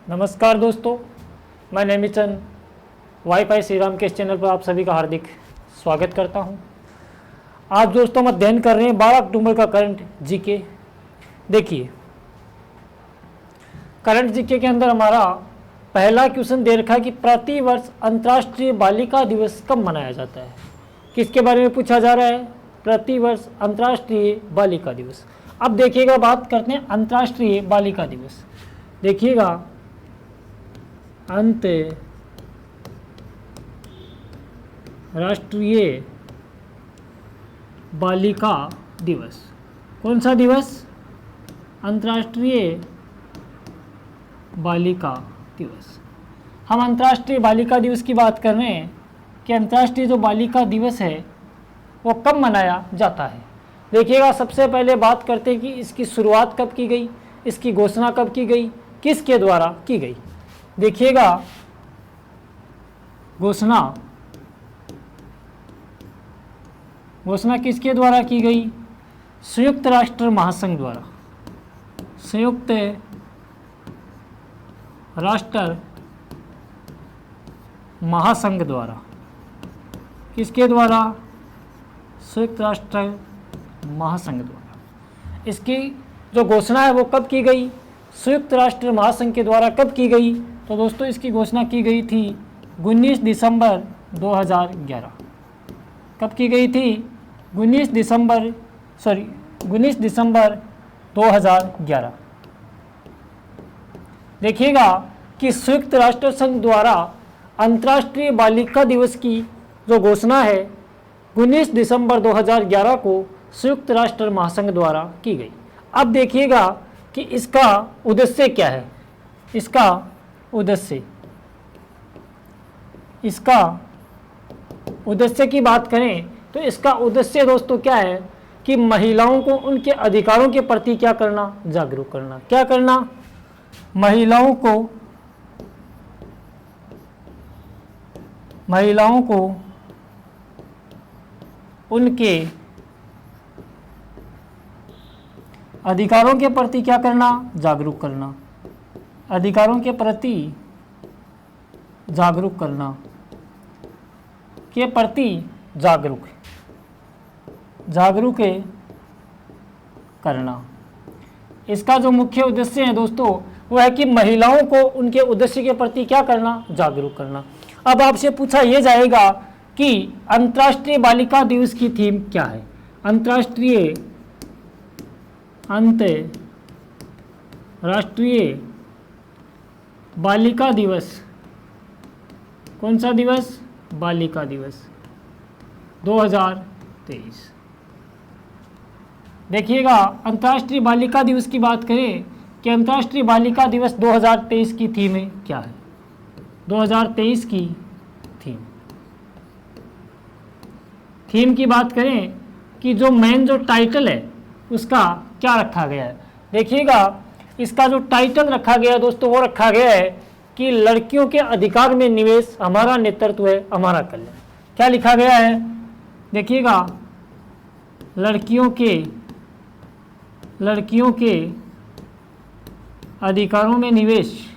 नमस्कार दोस्तों, मैं नेमिचंद वाईफाई श्री राम के इस चैनल पर आप सभी का हार्दिक स्वागत करता हूं। आज दोस्तों हम अध्ययन कर रहे हैं 12 अक्टूबर का करंट जीके। देखिए, करंट जीके के अंदर हमारा पहला क्वेश्चन दे रखा है कि प्रति वर्ष अंतर्राष्ट्रीय बालिका दिवस कब मनाया जाता है। किसके बारे में पूछा जा रहा है? प्रति वर्ष अंतर्राष्ट्रीय बालिका दिवस। अब देखिएगा, बात करते हैं अंतर्राष्ट्रीय बालिका दिवस। देखिएगा, अंतर्राष्ट्रीय बालिका दिवस। कौन सा दिवस? अंतर्राष्ट्रीय बालिका दिवस। हम अंतर्राष्ट्रीय बालिका दिवस की बात कर रहे हैं कि अंतर्राष्ट्रीय जो बालिका दिवस है वो कब मनाया जाता है। देखिएगा, सबसे पहले बात करते हैं कि इसकी शुरुआत कब की गई, इसकी घोषणा कब की गई, किसके द्वारा की गई। देखिएगा, घोषणा किसके द्वारा की गई? संयुक्त राष्ट्र महासंघ द्वारा। संयुक्त राष्ट्र महासंघ द्वारा। किसके द्वारा? संयुक्त राष्ट्र महासंघ द्वारा। इसकी जो घोषणा है वो कब की गई? संयुक्त राष्ट्र महासंघ के द्वारा कब की गई? तो दोस्तों इसकी घोषणा की गई थी 19 दिसंबर 2011। कब की गई थी? 19 दिसंबर 2011। देखिएगा कि संयुक्त राष्ट्र संघ द्वारा अंतर्राष्ट्रीय बालिका दिवस की जो घोषणा है 19 दिसंबर 2011 को संयुक्त राष्ट्र महासंघ द्वारा की गई। अब देखिएगा कि इसका उद्देश्य क्या है। इसका उद्देश्य की बात करें तो इसका उद्देश्य दोस्तों क्या है कि महिलाओं को उनके अधिकारों के प्रति क्या करना? जागरूक करना। क्या करना? महिलाओं को उनके अधिकारों के प्रति क्या करना? जागरूक करना। अधिकारों के प्रति जागरूक करना। के प्रति जागरूक करना। इसका जो मुख्य उद्देश्य है दोस्तों वो है कि महिलाओं को उनके उद्देश्य के प्रति क्या करना? जागरूक करना। अब आपसे पूछा यह जाएगा कि अंतर्राष्ट्रीय बालिका दिवस की थीम क्या है। अंतर्राष्ट्रीय बालिका दिवस। कौन सा दिवस? बालिका दिवस 2023। देखिएगा, अंतर्राष्ट्रीय बालिका दिवस की बात करें कि अंतर्राष्ट्रीय बालिका दिवस 2023 की थीम है क्या है? 2023 की थीम की बात करें कि जो मेन जो टाइटल है उसका क्या रखा गया है। देखिएगा, इसका जो टाइटल रखा गया है दोस्तों वो रखा गया है कि लड़कियों के अधिकार में निवेश, हमारा नेतृत्व है, हमारा कल्याण। क्या लिखा गया है? देखिएगा, लड़कियों के अधिकारों में निवेश।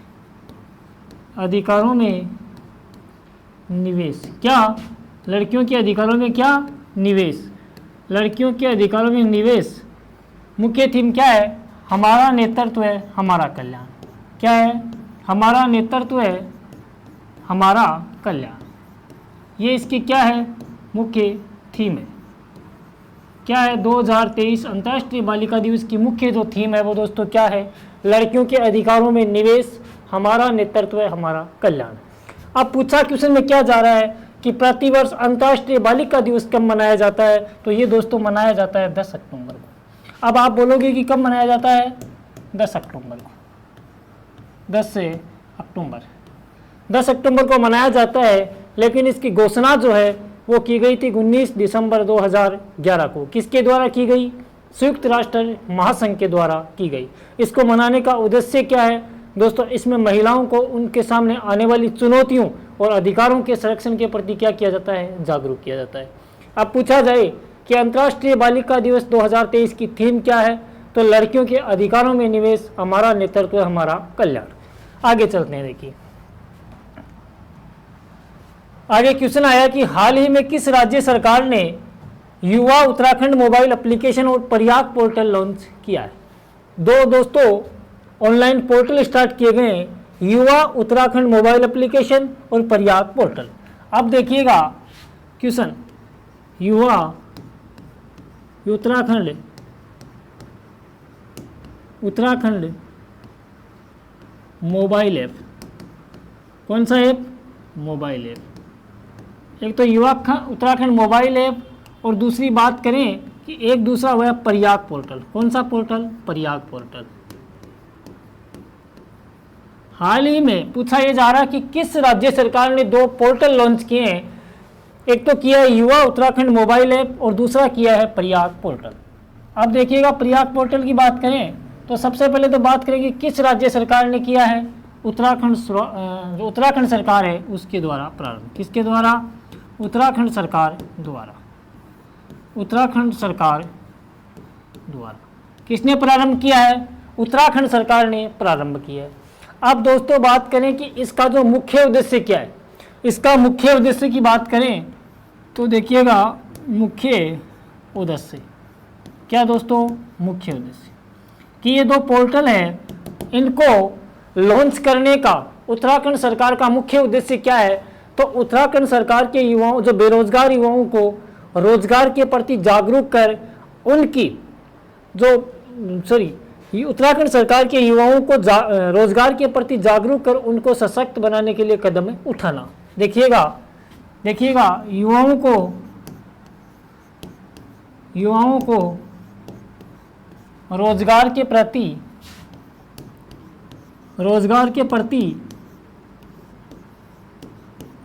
क्या? लड़कियों के अधिकारों में क्या? निवेश। लड़कियों के अधिकारों में निवेश। मुख्य थीम क्या है? हमारा नेतृत्व है, हमारा कल्याण। क्या है? हमारा नेतृत्व है, हमारा कल्याण। ये इसकी क्या है? मुख्य थीम है। क्या है? 2023 अंतर्राष्ट्रीय बालिका दिवस की मुख्य जो थीम है वो दोस्तों क्या है? लड़कियों के अधिकारों में निवेश, हमारा नेतृत्व है, हमारा कल्याण। अब पूछा क्वेश्चन में क्या जा रहा है कि प्रतिवर्ष अंतर्राष्ट्रीय बालिका दिवस कब मनाया जाता है। तो ये दोस्तों मनाया जाता है 10 अक्टूबर को। अब आप बोलोगे कि कब मनाया जाता है? 10 अक्टूबर को। 10 अक्टूबर को मनाया जाता है, लेकिन इसकी घोषणा जो है वो की गई थी 19 दिसंबर 2011 को। किसके द्वारा की गई? संयुक्त राष्ट्र महासंघ के द्वारा की गई। इसको मनाने का उद्देश्य क्या है दोस्तों? इसमें महिलाओं को उनके सामने आने वाली चुनौतियों और अधिकारों के संरक्षण के प्रति क्या किया जाता है? जागरूक किया जाता है। अब पूछा जाए कि अंतर्राष्ट्रीय बालिका दिवस 2023 की थीम क्या है, तो लड़कियों के अधिकारों में निवेश, हमारा नेतृत्व, हमारा कल्याण। आगे चलते हैं। देखिए आगे क्वेश्चन आया कि हाल ही में किस राज्य सरकार ने युवा उत्तराखंड मोबाइल एप्लीकेशन और प्रयाग पोर्टल लॉन्च किया है। दो दोस्तों ऑनलाइन पोर्टल स्टार्ट किए गए हैं, युवा उत्तराखंड मोबाइल एप्लीकेशन और प्रयाग पोर्टल। अब देखिएगा क्वेश्चन, युवा उत्तराखंड मोबाइल ऐप, कौन सा ऐप? Mobile app. एक तो युवा उत्तराखंड मोबाइल ऐप और दूसरी बात करें कि एक दूसरा हुआ प्रयाग पोर्टल। कौन सा पोर्टल? प्रयाग पोर्टल। हाल ही में पूछा यह जा रहा है कि किस राज्य सरकार ने दो पोर्टल लॉन्च किए हैं। एक तो किया है युवा उत्तराखंड मोबाइल ऐप और दूसरा किया है प्रयाग पोर्टल। अब देखिएगा प्रयाग पोर्टल की बात करें तो सबसे पहले तो बात करेंगे किस राज्य सरकार ने किया है। उत्तराखंड सरकार है उसके द्वारा प्रारंभ। किसके द्वारा? उत्तराखंड सरकार द्वारा। उत्तराखंड सरकार द्वारा किसने प्रारंभ किया है? उत्तराखंड सरकार ने प्रारंभ किया है। अब दोस्तों बात करें कि इसका जो मुख्य उद्देश्य क्या है। इसका मुख्य उद्देश्य की बात करें तो देखिएगा मुख्य उद्देश्य क्या दोस्तों? मुख्य उद्देश्य कि ये दो पोर्टल हैं, इनको लॉन्च करने का उत्तराखंड सरकार का मुख्य उद्देश्य क्या है? तो उत्तराखंड सरकार के युवाओं, जो बेरोजगार युवाओं को रोजगार के प्रति जागरूक कर उनकी उत्तराखंड सरकार के युवाओं को रोजगार के प्रति जागरूक कर उनको सशक्त बनाने के लिए कदम उठाना। देखिएगा युवाओं को रोजगार के प्रति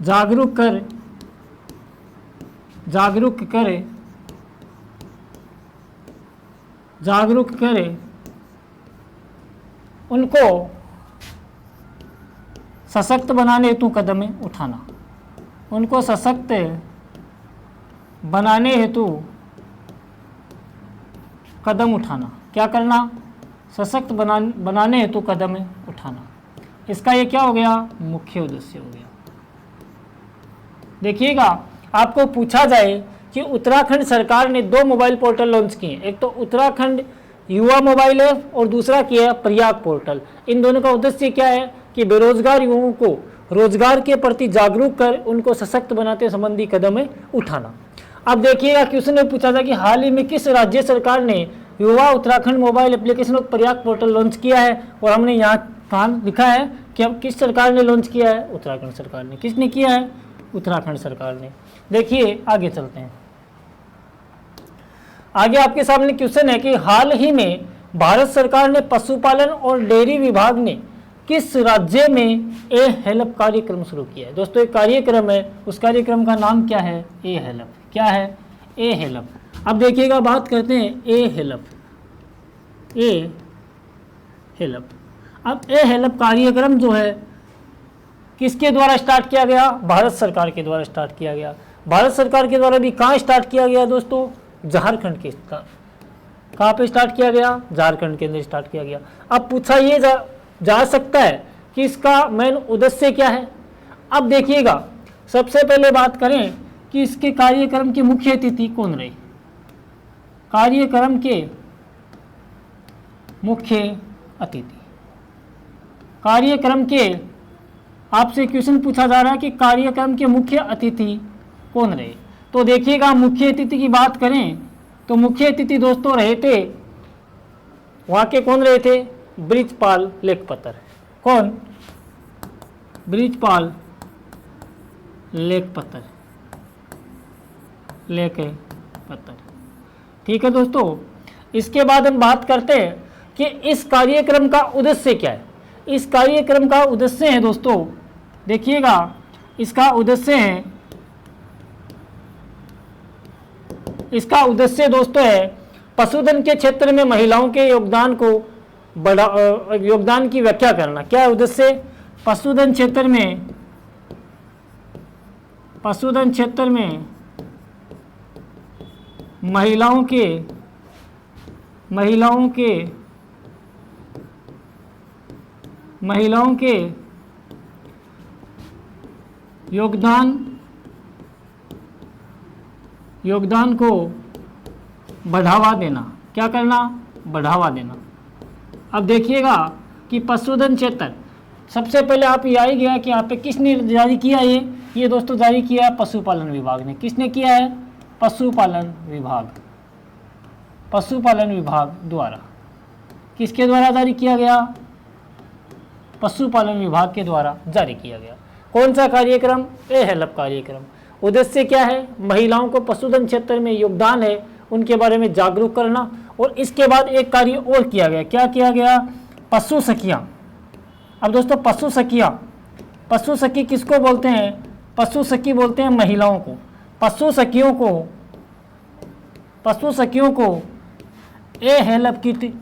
जागरूक करे उनको सशक्त बनाने हेतु कदम उठाना। उनको सशक्त बनाने हेतु कदम उठाना। क्या करना? सशक्त बनाने हेतु कदम उठाना। इसका ये क्या हो गया? मुख्य उद्देश्य हो गया। देखिएगा आपको पूछा जाए कि उत्तराखंड सरकार ने दो मोबाइल पोर्टल लॉन्च किए, एक तो उत्तराखंड युवा मोबाइल ऐप और दूसरा किया है प्रयाग पोर्टल। इन दोनों का उद्देश्य क्या है कि बेरोजगार युवाओं को रोजगार के प्रति जागरूक कर उनको सशक्त बनाते संबंधी कदम उठाना। अब देखिएगा क्वेश्चन में पूछा था कि हाल ही में किस राज्य सरकार ने युवा उत्तराखंड मोबाइल एप्लीकेशन और प्रयाग पोर्टल लॉन्च किया है, और हमने यहाँ कहाँ लिखा है कि अब किस सरकार ने लॉन्च किया है? उत्तराखंड सरकार ने। किसने किया है? उत्तराखंड सरकार ने। देखिए आगे चलते हैं। आगे आपके सामने क्वेश्चन है कि हाल ही में भारत सरकार ने पशुपालन और डेयरी विभाग ने किस राज्य में ए हेल्प कार्यक्रम शुरू किया है। दोस्तों एक कार्यक्रम है, उस कार्यक्रम का नाम क्या है? ए हेल्प। क्या है? ए हेल्प। अब देखिएगा बात करते हैं ए हेल्प। अब ए हेल्प कार्यक्रम जो है किसके द्वारा स्टार्ट किया गया? भारत सरकार के द्वारा स्टार्ट किया गया। भारत सरकार के द्वारा भी कहाँ स्टार्ट किया गया दोस्तों? झारखंड के। कहाँ पे स्टार्ट किया गया? झारखंड के अंदर स्टार्ट किया गया। अब पूछा ये जा सकता है कि इसका मेन उद्देश्य क्या है। अब देखिएगा सबसे पहले बात करें कि इसके कार्यक्रम के मुख्य अतिथि कौन रहे। कार्यक्रम के मुख्य अतिथि, कार्यक्रम के आपसे क्वेश्चन पूछा जा रहा है कि कार्यक्रम के मुख्य अतिथि कौन रहे। तो देखिएगा मुख्य अतिथि की बात करें तो मुख्य अतिथि दोस्तों रहे थे, वहाँ के कौन रहे थे? बृजपाल लेखपतर। कौन? बृजपाल लेखपतर। ठीक है दोस्तों, इसके बाद हम बात करते हैं कि इस कार्यक्रम का उद्देश्य क्या है। इस कार्यक्रम का उद्देश्य है दोस्तों, देखिएगा इसका उद्देश्य दोस्तों है पशुधन के क्षेत्र में महिलाओं के योगदान की व्याख्या करना। क्या है उद्देश्य? पशुधन क्षेत्र में महिलाओं के महिलाओं के योगदान को बढ़ावा देना। क्या करना? बढ़ावा देना। अब देखिएगा कि पशुधन क्षेत्र, सबसे पहले आप ये आई गया कि यहाँ पे किसने जारी किया? ये दोस्तों जारी किया है पशुपालन विभाग ने। किसने किया है? पशुपालन विभाग। पशुपालन विभाग द्वारा। किसके द्वारा जारी किया गया? पशुपालन विभाग के द्वारा जारी किया गया। कौन सा कार्यक्रम? ए हेल्प कार्यक्रम। उद्देश्य क्या है? महिलाओं को पशुधन क्षेत्र में योगदान है उनके बारे में जागरूक करना। और इसके बाद एक कार्य और किया गया। क्या किया गया? पशु सखियां। अब दोस्तों पशु सखियां, पशु सखी किसको बोलते हैं? पशु सखी बोलते हैं महिलाओं को। पशु सखियों को ए हेल्प किट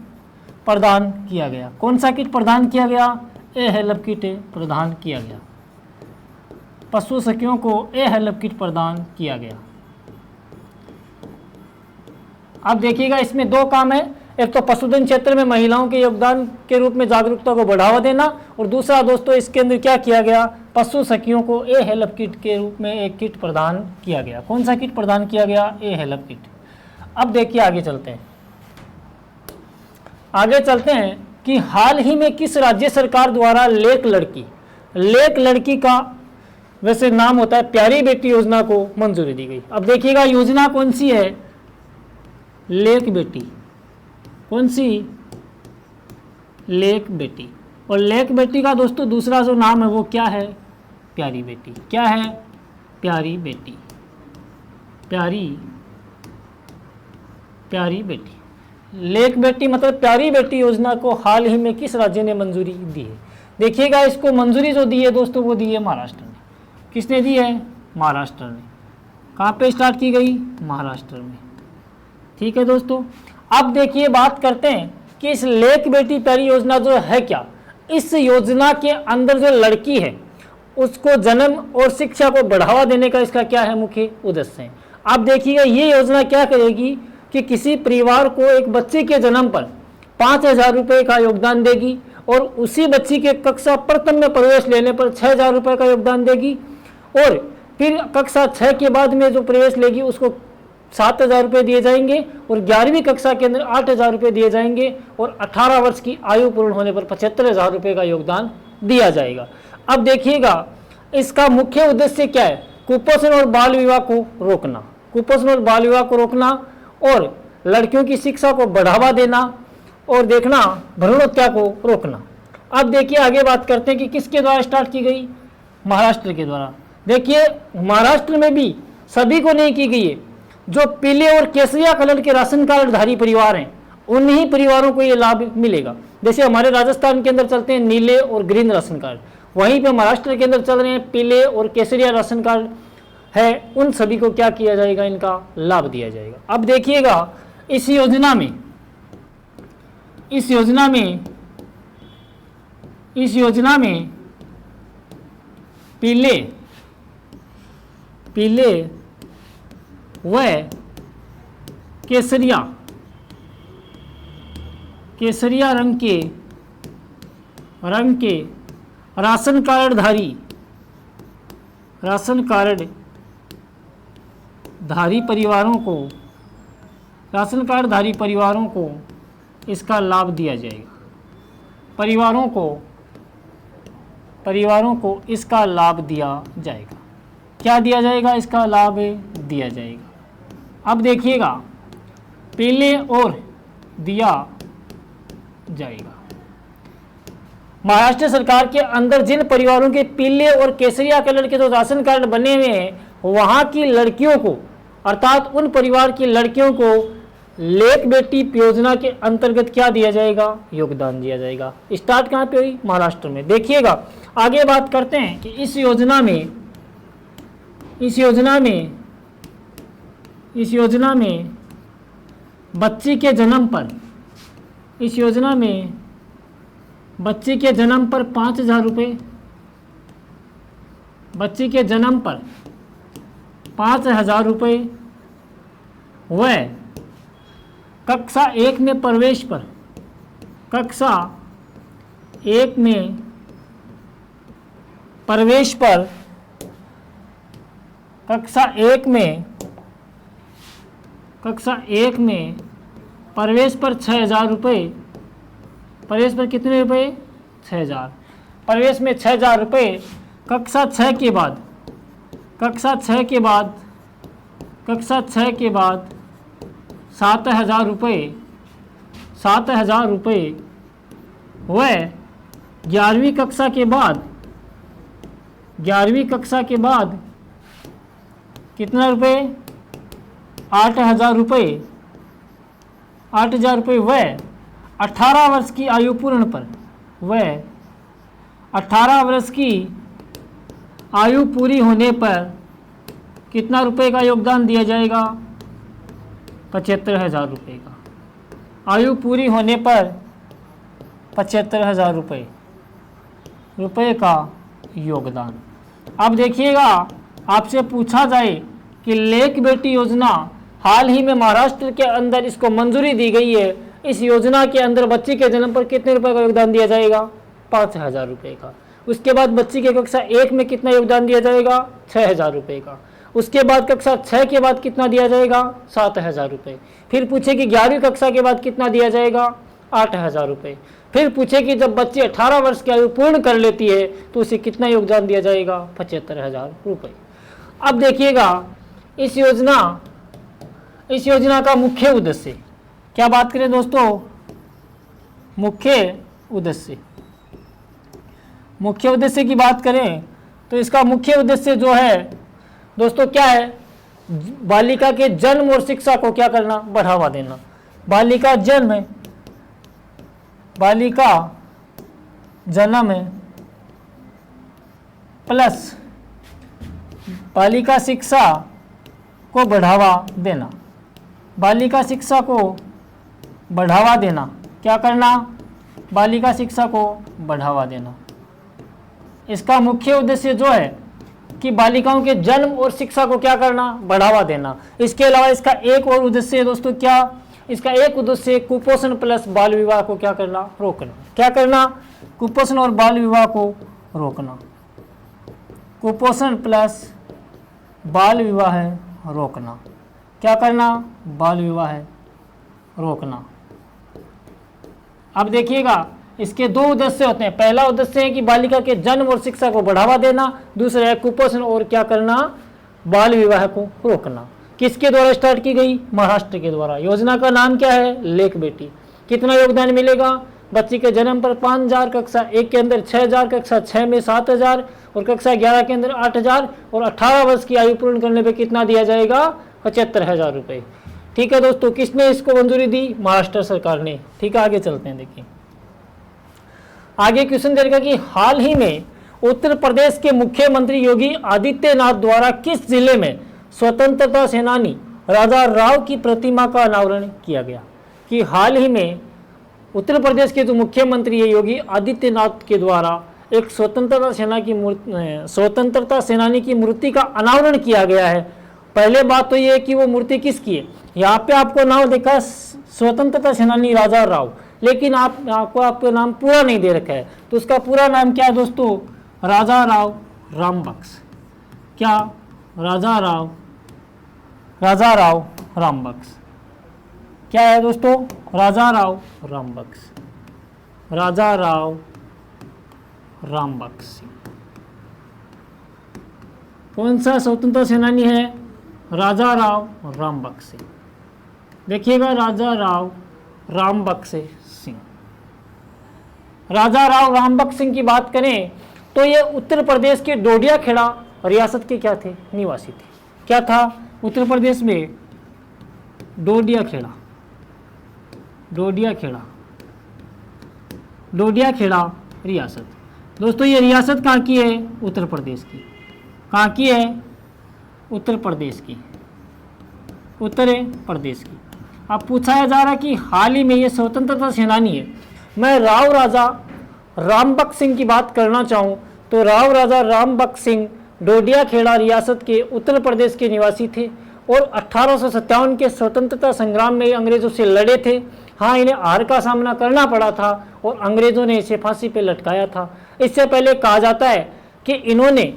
प्रदान किया गया। कौन सा किट प्रदान किया गया? ए हेल्प किट प्रदान किया गया। पशु सखियों को ए हेल्प किट प्रदान किया गया। अब देखिएगा इसमें दो काम है। एक तो पशुधन क्षेत्र में महिलाओं के योगदान के रूप में जागरूकता को बढ़ावा देना, और दूसरा दोस्तों इसके अंदर क्या किया गया? पशु सखियों को ए हेल्प किट के रूप में एक किट प्रदान किया गया। कौन सा किट प्रदान किया गया? ए हेल्प किट। अब देखिए आगे चलते हैं कि हाल ही में किस राज्य सरकार द्वारा लेक लड़की का वैसे नाम होता है प्यारी बेटी योजना को मंजूरी दी गई। अब देखिएगा योजना कौन सी है? लेक बेटी। कौन सी? लेक बेटी। और लेक बेटी का दोस्तों दूसरा जो नाम है वो क्या है? प्यारी बेटी। क्या है? प्यारी बेटी। प्यारी बेटी। लेक बेटी मतलब प्यारी बेटी योजना को हाल ही में किस राज्य ने मंजूरी दी है? देखिएगा इसको मंजूरी जो दी है दोस्तों वो दी है महाराष्ट्र ने। किसने दी है? महाराष्ट्र ने। कहाँ पे स्टार्ट की गई? महाराष्ट्र में। ठीक है दोस्तों, अब देखिए बात करते हैं कि इस लेक बेटी प्यारी योजना जो है क्या, इस योजना के अंदर जो लड़की है उसको जन्म और शिक्षा को बढ़ावा देने का इसका क्या है? मुख्य उद्देश्य है। अब देखिएगा ये योजना क्या करेगी कि किसी परिवार को एक बच्चे के जन्म पर 5,000 रुपये का योगदान देगी, और उसी बच्ची के कक्षा प्रथम में प्रवेश लेने पर 6,000 रुपये का योगदान देगी, और फिर कक्षा 6 के बाद में जो प्रवेश लेगी उसको 7,000 रुपये दिए जाएंगे, और 11वीं कक्षा के अंदर 8,000 रुपये दिए जाएंगे, और 18 वर्ष की आयु पूर्ण होने पर 75,000 रुपये का योगदान दिया जाएगा। अब देखिएगा इसका मुख्य उद्देश्य क्या है? कुपोषण और बाल विवाह को रोकना। कुपोषण और बाल विवाह को रोकना, और लड़कियों की शिक्षा को बढ़ावा देना, और देखना भ्रूण हत्या को रोकना। अब देखिए आगे बात करते हैं कि किसके द्वारा स्टार्ट की गई? महाराष्ट्र के द्वारा। देखिए महाराष्ट्र में भी सभी को नहीं की गई है। जो पीले और केसरिया कलर के राशन कार्डधारी परिवार हैं उन्हीं परिवारों को ये लाभ मिलेगा। जैसे हमारे राजस्थान के अंदर चलते हैं नीले और ग्रीन राशन कार्ड, वहीं पे महाराष्ट्र के अंदर चल रहे हैं पीले और केसरिया राशन कार्ड है, उन सभी को क्या किया जाएगा? इनका लाभ दिया जाएगा। अब देखिएगा इस योजना में पीले व केसरिया रंग के राशन कार्डधारी परिवारों को इसका लाभ दिया जाएगा। परिवारों को इसका लाभ दिया जाएगा। क्या दिया जाएगा? इसका लाभ दिया जाएगा। अब देखिएगा पीले और दिया जाएगा। महाराष्ट्र सरकार के अंदर जिन परिवारों के पीले और केसरिया कलर के जो राशन कार्ड बने हुए हैं वहां की लड़कियों को, अर्थात उन परिवार की लड़कियों को लेक बेटी योजना के अंतर्गत क्या दिया जाएगा? योगदान दिया जाएगा। स्टार्ट कहाँ पे हुई? महाराष्ट्र में। देखिएगा आगे बात करते हैं कि इस योजना में बच्ची के जन्म पर 5,000 रुपये, बच्ची के जन्म पर 5,000 रुपये व कक्षा 1 में प्रवेश पर प्रवेश पर कक्षा एक में प्रवेश पर 6,000 रुपये, प्रवेश पर कितने रुपये? 6,000। प्रवेश में 6,000 रुपये। कक्षा 6 के बाद 7,000 रुपये, 7,000 रुपये। वह 11वीं कक्षा के बाद कितना रुपये? 8,000 रुपये, 8,000 रुपये। वह 18 वर्ष की आयु पूर्ण पर, वह 18 वर्ष की आयु पूरी होने पर कितना रुपए का योगदान दिया जाएगा? 75,000 रुपये का। आयु पूरी होने पर 75,000 रुपये का योगदान। अब देखिएगा, आपसे पूछा जाए कि लेक बेटी योजना हाल ही में महाराष्ट्र के अंदर इसको मंजूरी दी गई है, इस योजना के अंदर बच्ची के जन्म पर कितने रुपए का योगदान दिया जाएगा? 5,000 रुपये का। उसके बाद बच्ची के कक्षा 1 में कितना योगदान दिया जाएगा? 6,000 रुपये का। उसके बाद कक्षा 6 के बाद कितना दिया जाएगा? 7,000 रुपये। फिर पूछे कि 11वीं कक्षा के बाद कितना दिया जाएगा? 8,000 रुपये। फिर पूछे कि जब बच्ची 18 वर्ष की आयु पूर्ण कर लेती है तो उसे कितना योगदान दिया जाएगा? 75,000 रुपये। अब देखिएगा, इस योजना का मुख्य उद्देश्य, क्या बात करें दोस्तों? मुख्य उद्देश्य की बात करें तो इसका मुख्य उद्देश्य जो है दोस्तों क्या है? बालिका के जन्म और शिक्षा को क्या करना? बढ़ावा देना। बालिका जन्म प्लस बालिका शिक्षा को बढ़ावा देना। बालिका शिक्षा को बढ़ावा देना। क्या करना? बालिका शिक्षा को बढ़ावा देना। इसका मुख्य उद्देश्य जो है कि बालिकाओं के जन्म और शिक्षा को क्या करना? बढ़ावा देना। इसके अलावा इसका एक और उद्देश्य है दोस्तों, क्या? इसका एक उद्देश्य कुपोषण प्लस बाल विवाह को क्या करना? रोकना। क्या करना? कुपोषण और बाल विवाह को रोकना। कुपोषण प्लस बाल विवाह है रोकना। क्या करना? बाल विवाह है रोकना। अब देखिएगा, इसके दो उद्देश्य होते हैं। पहला उद्देश्य है कि बालिका के जन्म और शिक्षा को बढ़ावा देना, दूसरा है कुपोषण और क्या करना? बाल विवाह को रोकना। किसके द्वारा स्टार्ट की गई? महाराष्ट्र के द्वारा। योजना का नाम क्या है? लेक बेटी। कितना योगदान मिलेगा? बच्ची के जन्म पर 5,000, कक्षा 1 के अंदर 6,000, कक्षा 6 में 7,000 और कक्षा 11 के अंदर 8,000 और 18 वर्ष की आयु पूर्ण करने पे कितना दिया जाएगा? 75,000 रुपये। ठीक है दोस्तों, किसने इसको मंजूरी दी? महाराष्ट्र सरकार ने। ठीक है, आगे चलते हैं। देखिए आगे क्वेश्चन देगा कि हाल ही में उत्तर प्रदेश के मुख्यमंत्री योगी आदित्यनाथ द्वारा किस जिले में स्वतंत्रता सेनानी राजा राव की प्रतिमा का अनावरण किया गया? कि हाल ही में उत्तर प्रदेश के जो मुख्यमंत्री है योगी आदित्यनाथ के द्वारा एक स्वतंत्रता सेनानी की मूर्ति का अनावरण किया गया है। पहले बात तो ये है कि वो मूर्ति किसकी है? यहाँ पे आपको नाम देखा स्वतंत्रता सेनानी राजा राव, लेकिन आपको नाम पूरा नहीं दे रखा है, तो उसका पूरा नाम क्या है दोस्तों? राजा राव रामबक्स। क्या? राजा राव रामबक्स। क्या है दोस्तों? राजा राव रामबक्स। राजा राव रामबक्स कौन सा स्वतंत्रता सेनानी है? राजा राव रामबक्स। देखिएगा, राजा राव रामबक्स सिंह। राजा राव रामबक्स सिंह की बात करें तो ये उत्तर प्रदेश के डोडिया खेड़ा रियासत के क्या थे? निवासी थे। क्या था? उत्तर प्रदेश में डोडिया खेड़ा रियासत। दोस्तों ये रियासत कहाँ की है? उत्तर प्रदेश की। कहाँ की है? उत्तर प्रदेश की। अब पूछा जा रहा कि हाल ही में ये स्वतंत्रता सेनानी है। मैं राव राजा रामबक्स सिंह की बात करना चाहूँ तो राव राजा रामबक्स सिंह डोडिया खेड़ा रियासत के उत्तर प्रदेश के निवासी थे और 1857 के स्वतंत्रता संग्राम में अंग्रेजों से लड़े थे। हाँ, इन्हें हार का सामना करना पड़ा था और अंग्रेजों ने इसे फांसी पे लटकाया था। इससे पहले कहा जाता है कि इन्होंने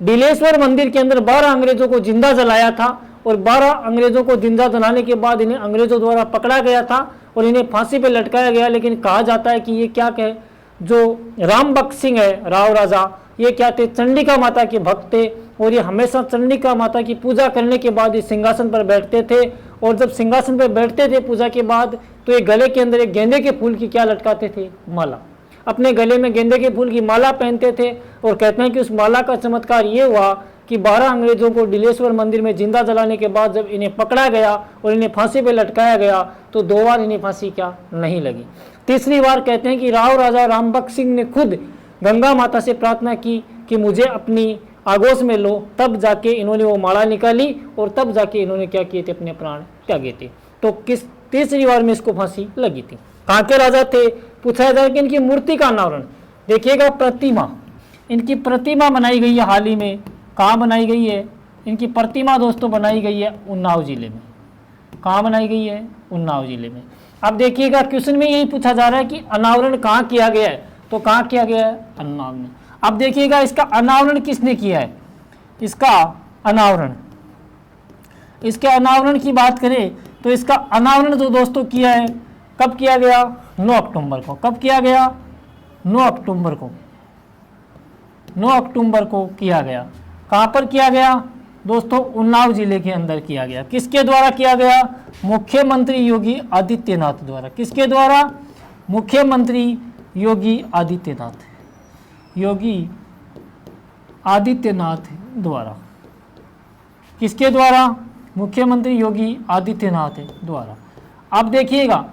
डिलेश्वर मंदिर के अंदर 12 अंग्रेजों को जिंदा जलाया था और 12 अंग्रेजों को जिंदा जलाने के बाद इन्हें अंग्रेजों द्वारा पकड़ा गया था और इन्हें फांसी पे लटकाया गया। लेकिन कहा जाता है कि ये क्या कहे, जो राम बख्श सिंह है राव राजा, ये क्या थे, चंडिका माता के भक्त थे और ये हमेशा चंडिका माता की पूजा करने के बाद इस सिंहासन पर बैठते थे। और जब सिंहासन पर बैठते थे पूजा के बाद, तो ये गले के अंदर एक गेंदे के फूल की क्या लटकाते थे, माला। अपने गले में गेंदे के फूल की माला पहनते थे और कहते हैं कि उस माला का चमत्कार ये हुआ कि 12 अंग्रेजों को डिलेश्वर मंदिर में जिंदा जलाने के बाद जब इन्हें पकड़ा गया और इन्हें फांसी पे लटकाया गया तो 2 बार इन्हें फांसी क्या नहीं लगी। तीसरी बार कहते हैं कि राव राजा राम बख्श सिंह ने खुद गंगा माता से प्रार्थना की कि मुझे अपनी आगोश में लो, तब जाके इन्होंने वो माला निकाली और तब जाके इन्होंने क्या किए थे, अपने प्राण त्यागे थे। तो किस तीसरी बार में इसको फांसी लगी थी। कहाँ के राजा थे, पूछा जाए कि इनकी मूर्ति का अनावरण देखिएगा, प्रतिमा, इनकी प्रतिमा बनाई गई है हाल ही में। कहाँ बनाई गई है, इनकी प्रतिमा दोस्तों बनाई गई है उन्नाव जिले में। कहाँ बनाई गई है, उन्नाव जिले में। अब देखिएगा क्वेश्चन में यही पूछा जा रहा है कि अनावरण कहाँ किया गया है, तो कहाँ किया गया है, उन्नाव में। अब देखिएगा इसका अनावरण किसने किया है, इसका अनावरण, इसके अनावरण की बात करें तो इसका अनावरण जो दोस्तों किया है, कब किया गया, 9 अक्टूबर को। कब किया गया, 9 अक्टूबर को, 9 अक्टूबर को किया गया। कहाँ पर किया गया दोस्तों, उन्नाव जिले के अंदर किया गया। किसके द्वारा किया गया, मुख्यमंत्री योगी आदित्यनाथ द्वारा। किसके द्वारा, मुख्यमंत्री योगी आदित्यनाथ, योगी आदित्यनाथ द्वारा। किसके द्वारा, मुख्यमंत्री योगी आदित्यनाथ द्वारा। अब देखिएगा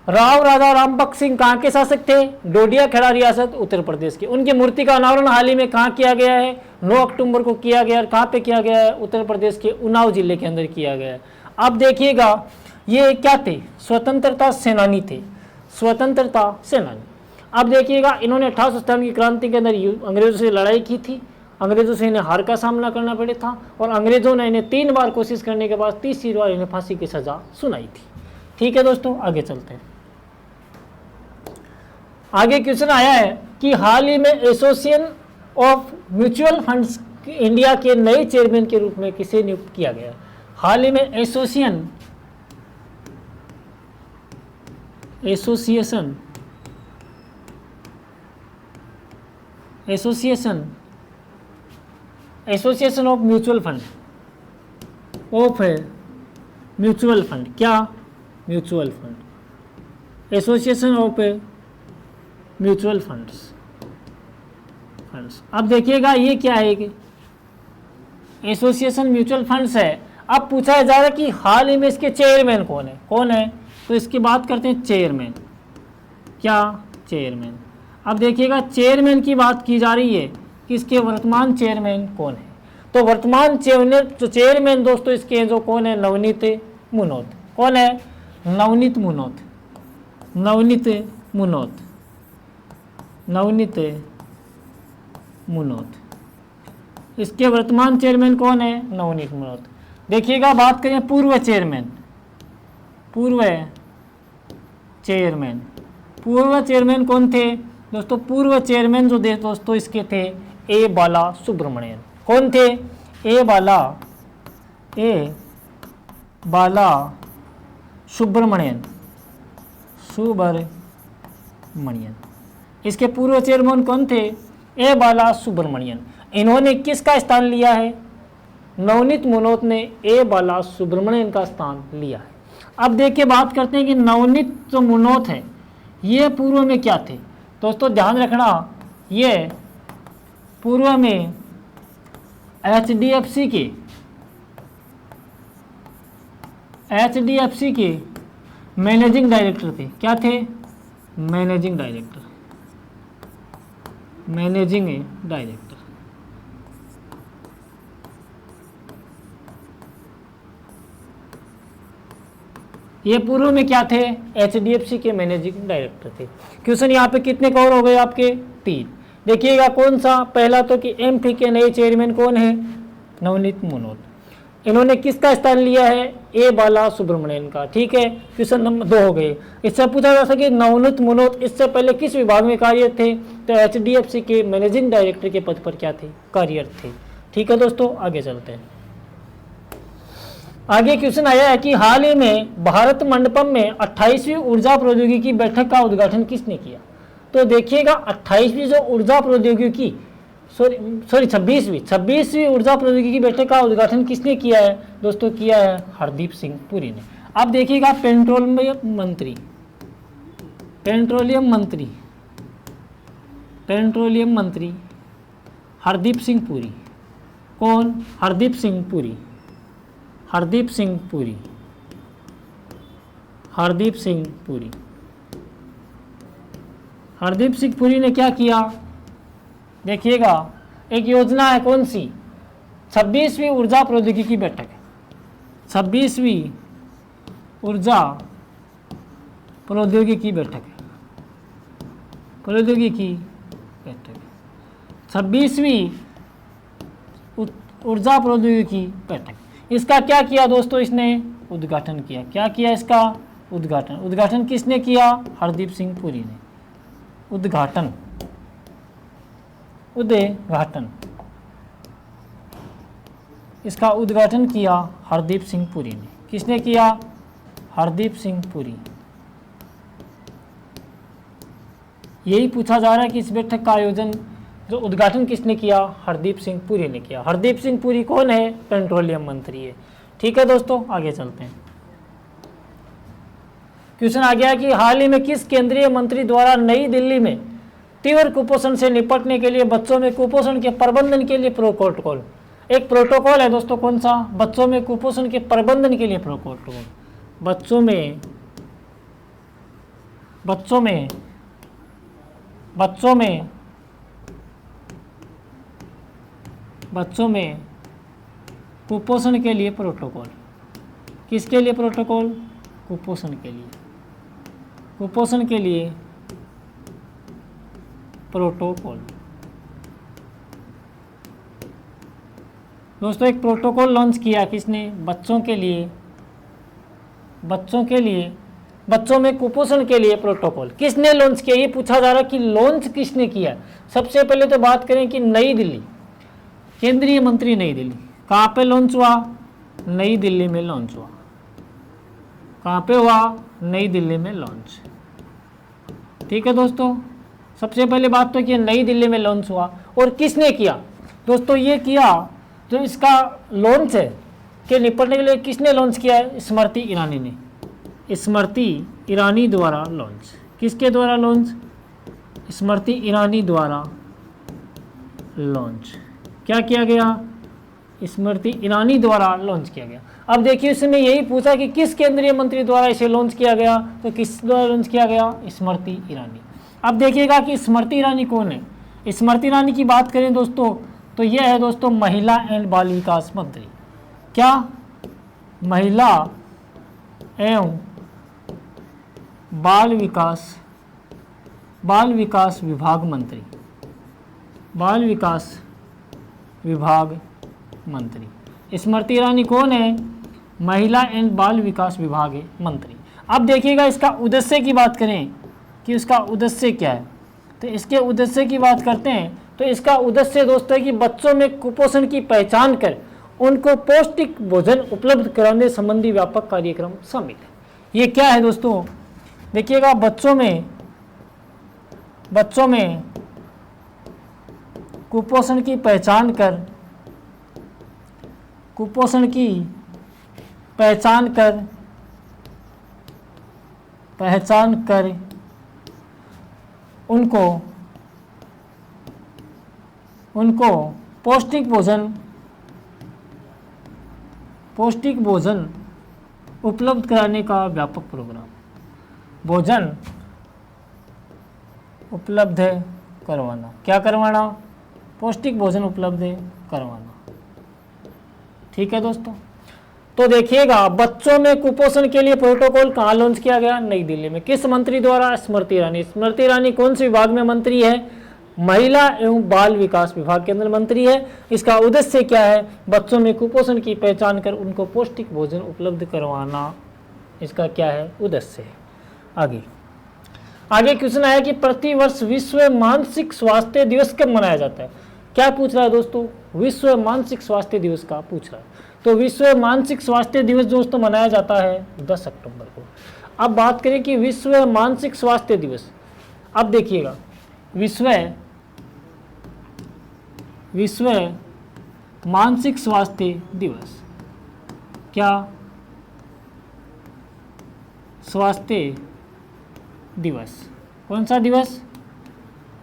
राव राजा राम बख्श सिंह कहाँ के शासक थे, डोडिया खेड़ा रियासत उत्तर प्रदेश के। उनकी मूर्ति का अनावरण हाल ही में कहाँ किया गया है, 9 अक्टूबर को किया गया। और कहाँ पे किया गया है, उत्तर प्रदेश के उन्नाव जिले के अंदर किया गया है। अब देखिएगा ये क्या थे, स्वतंत्रता सेनानी थे, स्वतंत्रता सेनानी। अब देखिएगा इन्होंने 1857 की क्रांति के अंदर अंग्रेजों से लड़ाई की थी, अंग्रेजों से इन्हें हार का सामना करना पड़ा था और अंग्रेजों ने इन्हें 3 बार कोशिश करने के बाद 30वीं बार इन्हें फांसी की सजा सुनाई थी। ठीक है दोस्तों, आगे चलते हैं। आगे क्वेश्चन आया है कि हाल ही में association of mutual funds India के नए चेयरमैन के रूप में किसे नियुक्त किया गया। हाल ही में association of mutual fund, mutual fund, क्या, mutual fund, association of mutual funds. अब देखिएगा ये क्या है कि एसोसिएशन म्यूचुअल फंड्स है। अब पूछा जा रहा है कि हाल ही में इसके चेयरमैन कौन है, तो इसकी बात करते हैं चेयरमैन, क्या, चेयरमैन। अब देखिएगा चेयरमैन की बात की जा रही है कि इसके वर्तमान चेयरमैन कौन है, तो वर्तमान चेयरमैन दोस्तों इसके जो कौन है, नवनीत मुनोत। कौन है, नवनीत मुनोत, नवनीत मुनोत, नवनीत मुनोत। इसके वर्तमान चेयरमैन कौन है, नवनीत मुनोत। देखिएगा बात करें पूर्व चेयरमैन, पूर्व चेयरमैन कौन थे दोस्तों, पूर्व चेयरमैन जो दोस्तों इसके थे ए बाला सुब्रमण्यन। कौन थे, ए बाला सुब्रमण्यन, इसके पूर्व चेयरमैन कौन थे, ए बाला सुब्रमण्यन। इन्होंने किसका स्थान लिया है, नवनीत मुनोत ने ए बाला सुब्रमण्यन का स्थान लिया है। अब देखिए बात करते हैं कि नवनीत जो मुनोत है ये पूर्व में क्या थे दोस्तों, ध्यान रखना, ये पूर्व में HDFC के मैनेजिंग डायरेक्टर थे। क्या थे, मैनेजिंग डायरेक्टर। ये पूर्व में क्या थे, HDFC के मैनेजिंग डायरेक्टर थे। क्वेश्चन यहाँ पे कितने कवर हो गए आपके, 3। देखिएगा कौन सा, पहला तो कि MP के नए चेयरमैन कौन है, नवनीत मुनोत। इन्होंने किसका स्थान लिया है, ए बाला सुब्रमण्यन का। ठीक है, क्वेश्चन नंबर 2 हो गए। इससे पूछा जा सके नवनीत मुनोत इससे पहले किस विभाग में कार्य थे, तो HDFC के मैनेजिंग डायरेक्टर के पद पर क्या थे, कार्यरत थे। ठीक है दोस्तों, आगे चलते हैं। आगे क्वेश्चन आया है कि हाल ही में भारत मंडपम में 28वीं ऊर्जा प्रौद्योगिकी बैठक का उद्घाटन किसने किया। तो देखिएगा 28वीं जो ऊर्जा प्रौद्योगिकी सॉरी 26वीं ऊर्जा प्रौद्योगिकी बैठक का उद्घाटन किसने किया है दोस्तों, किया है हरदीप सिंह पुरी ने। अब देखिएगा पेट्रोलियम मंत्री हरदीप सिंह पुरी। कौन, हरदीप सिंह पुरी ने क्या किया, देखिएगा एक योजना है, कौन सी, 26वीं ऊर्जा प्रौद्योगिकी बैठक है, 26वीं ऊर्जा प्रौद्योगिकी बैठक है, 26वीं ऊर्जा प्रौद्योगिकी बैठक। इसका क्या किया दोस्तों, इसने उद्घाटन किया। क्या किया, इसका उद्घाटन किसने किया, हरदीप सिंह पुरी ने। उद्घाटन इसका उद्घाटन किया हरदीप सिंह पुरी ने। किसने किया, हरदीप सिंह पुरी। यही पूछा जा रहा है कि इस बैठक का आयोजन, जो उद्घाटन किसने किया, हरदीप सिंह पुरी ने किया। हरदीप सिंह पुरी कौन है, पेट्रोलियम मंत्री है। ठीक है दोस्तों, आगे चलते हैं। क्वेश्चन आ गया कि हाल ही में किस केंद्रीय मंत्री द्वारा नई दिल्ली में तीव्र कुपोषण से निपटने के लिए बच्चों में कुपोषण के प्रबंधन के लिए प्रोटोकॉल, एक प्रोटोकॉल है दोस्तों, कौन सा, बच्चों में कुपोषण के प्रबंधन के लिए प्रोटोकॉल, बच्चों में कुपोषण के लिए प्रोटोकॉल। किसके लिए प्रोटोकॉल, कुपोषण के लिए प्रोटोकॉल। दोस्तों एक प्रोटोकॉल लॉन्च किया किसने, बच्चों में कुपोषण के लिए प्रोटोकॉल किसने लॉन्च किया, ये पूछा जा रहा है कि लॉन्च किसने किया। सबसे पहले तो बात करें कि नई दिल्ली, केंद्रीय मंत्री नई दिल्ली, कहाँ पे लॉन्च हुआ, नई दिल्ली में लॉन्च हुआ। कहाँ पे हुआ, नई दिल्ली में लॉन्च। ठीक है दोस्तों, सबसे पहले बात तो कि नई दिल्ली में लॉन्च हुआ। और किसने किया दोस्तों, ये किया जो इसका लॉन्च है के निपटने के लिए किसने लॉन्च किया है, स्मृति ईरानी ने। स्मृति ईरानी द्वारा लॉन्च। किसके द्वारा लॉन्च, स्मृति ईरानी द्वारा लॉन्च। क्या किया गया, स्मृति ईरानी द्वारा लॉन्च किया गया। अब देखिए इसमें यही पूछा कि किस केंद्रीय मंत्री द्वारा इसे लॉन्च किया गया, तो किस द्वारा लॉन्च किया गया, स्मृति ईरानी। अब देखिएगा कि स्मृति ईरानी कौन है। स्मृति ईरानी की बात करें दोस्तों तो यह है दोस्तों महिला एंड बाल विकास मंत्री। क्या, महिला एवं बाल विकास विभाग मंत्री। बाल विकास विभाग मंत्री स्मृति ईरानी कौन है, महिला एंड बाल विकास विभाग मंत्री। अब देखिएगा इसका उद्देश्य की बात करें कि इसका उद्देश्य क्या है, तो इसके उद्देश्य की बात करते हैं तो इसका उद्देश्य दोस्तों है कि बच्चों में कुपोषण की पहचान कर उनको पौष्टिक भोजन उपलब्ध कराने संबंधी व्यापक कार्यक्रम शामिल है। ये क्या है दोस्तों, देखिएगा बच्चों में कुपोषण की पहचान कर उनको पौष्टिक भोजन उपलब्ध कराने का व्यापक प्रोग्राम। भोजन उपलब्ध करवाना, क्या करवाना, पौष्टिक भोजन उपलब्ध करवाना। ठीक है दोस्तों, तो देखिएगा बच्चों में कुपोषण के लिए प्रोटोकॉल कहाँ लॉन्च किया गया, नई दिल्ली में। किस मंत्री द्वारा, स्मृति ईरानी। स्मृति ईरानी कौन से विभाग में मंत्री है, महिला एवं बाल विकास विभाग के अंदर मंत्री है। इसका उद्देश्य क्या है, बच्चों में कुपोषण की पहचान कर उनको पौष्टिक भोजन उपलब्ध करवाना, इसका क्या है, उद्देश्य है। आगे आगे क्वेश्चन आया कि प्रतिवर्ष विश्व मानसिक स्वास्थ्य दिवस कब मनाया जाता है। क्या पूछ रहा है दोस्तों, विश्व मानसिक स्वास्थ्य दिवस का पूछ रहा है। तो विश्व मानसिक स्वास्थ्य दिवस दोस्तों मनाया जाता है 10 अक्टूबर को। अब बात करें कि विश्व मानसिक स्वास्थ्य दिवस, अब देखिएगा विश्व मानसिक स्वास्थ्य दिवस, क्या स्वास्थ्य दिवस, कौन सा दिवस,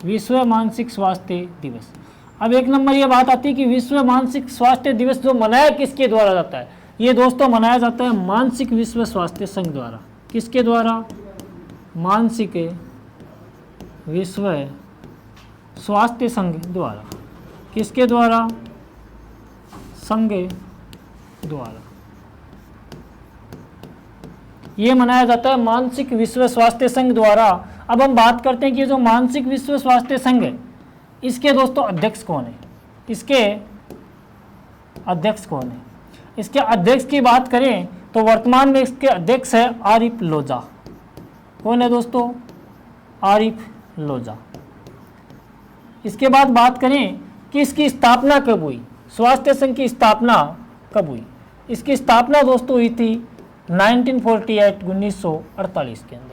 विश्व मानसिक स्वास्थ्य दिवस। अब एक नंबर ये बात आती है कि विश्व मानसिक स्वास्थ्य दिवस जो मनाया किसके द्वारा जाता है, ये दोस्तों मनाया जाता है मानसिक विश्व स्वास्थ्य संघ द्वारा। किसके द्वारा, मानसिक विश्व स्वास्थ्य संघ द्वारा। किसके द्वारा, संघ द्वारा ये मनाया जाता है मानसिक विश्व स्वास्थ्य संघ द्वारा। अब हम बात करते हैं कि जो मानसिक विश्व स्वास्थ्य संघ है इसके दोस्तों अध्यक्ष कौन है, इसके अध्यक्ष कौन है। इसके अध्यक्ष की बात करें तो वर्तमान में इसके अध्यक्ष है आरिफ लोजा। कौन है दोस्तों, आरिफ लोजा। इसके बाद बात करें कि इसकी स्थापना कब हुई, स्वास्थ्य संघ की स्थापना कब हुई। इसकी स्थापना दोस्तों हुई थी 1948 1948 के अंदर।